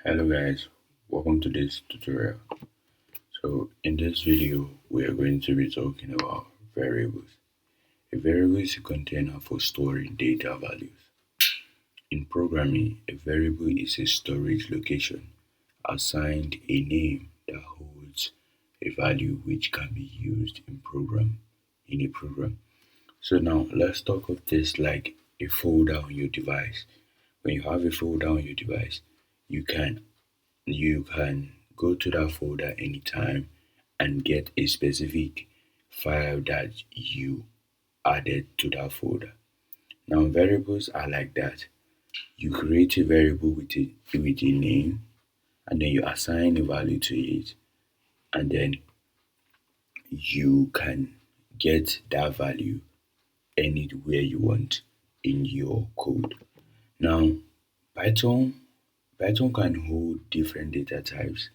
Hello guys, welcome to this tutorial. So in this video we are going to be talking about variables. A variable is a container for storing data values. In programming, a variable is a storage location assigned a name that holds a value which can be used in a program. So now let's talk of this like a folder on your device. When you have a folder on your device, you can you can go to that folder anytime and get a specific file that you added to that folder. Now variables are like that. You create a variable with a name and then you assign a value to it and then you can get that value anywhere you want in your code. Now Python Python can hold different data types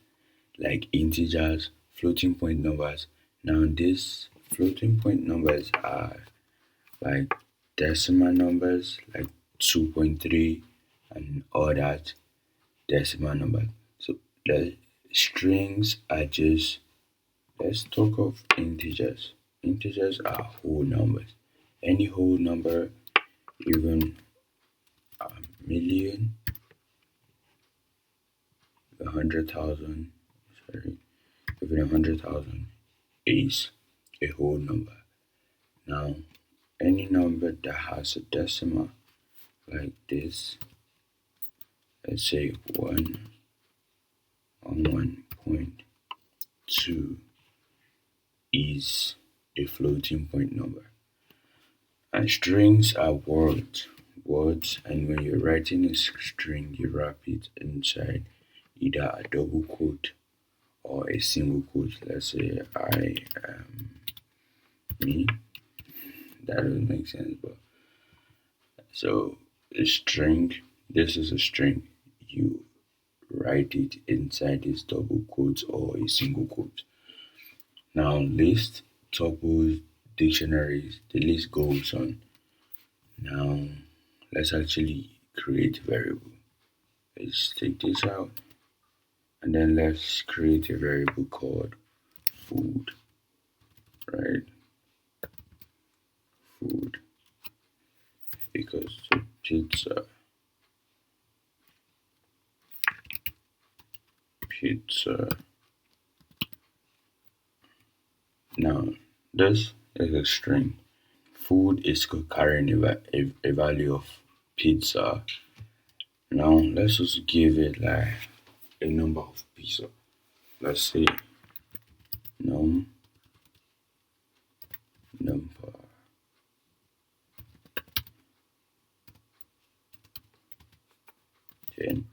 like integers, floating point numbers. Now these floating point numbers are like decimal numbers like 2.3 and all that decimal number. So the strings are just, let's talk of integers. Integers are whole numbers. Any whole number, even a million, 100,000, sorry, even 100,000 is a whole number. Now, any number that has a decimal like this, let's say 1 is a floating point number. And strings are words, and when you're writing a string, you wrap it inside either a double quote or a single quote. Let's say I am me. That doesn't make sense, but so a string, this is a string. You write it inside this double quote or a single quote. Now list, tuples, dictionaries, the list goes on. Now let's actually create a variable. Let's take this out and then let's create a variable called food, right? Food, because the pizza. Now this is a string. Food is carrying a value of pizza. Now let's just give it like a number of pizza. Let's say num number 10.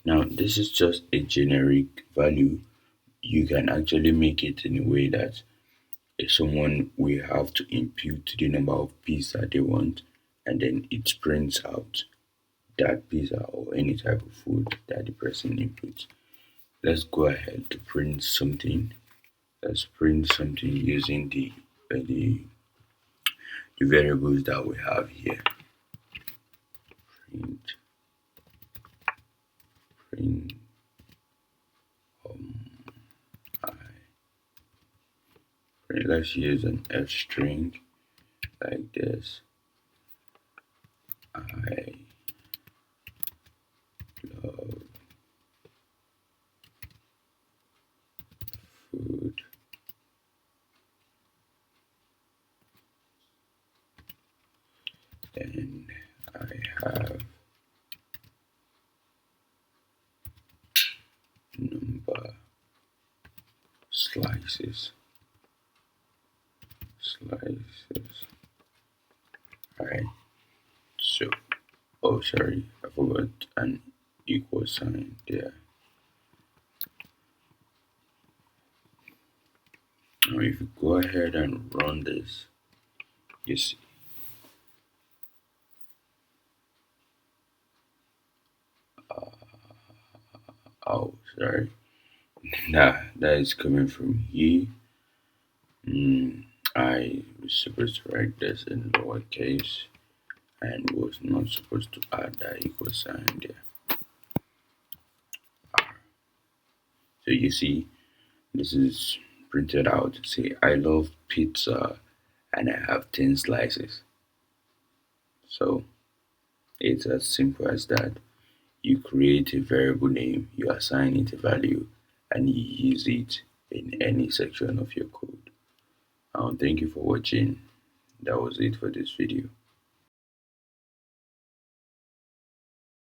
Now this is just a generic value. You can actually make it in a way that if someone will have to impute the number of pizza they want and then it prints out that pizza or any type of food that the person inputs. Let's go ahead to print something. Let's print something using the variables that we have here. Print print I print. Let's use an F string like this. I love food. And I have number slices. Right. So, oh sorry, I forgot an equal sign there. Now if you go ahead and run this, you see. Oh, sorry. That is coming from here. I was supposed to write this in lowercase and was not supposed to add that equal sign there. So you see, this is printed out. Say, I love pizza and I have 10 slices. So it's as simple as that. You create a variable name, you assign it a value, and you use it in any section of your code. Thank you for watching. That was it for this video.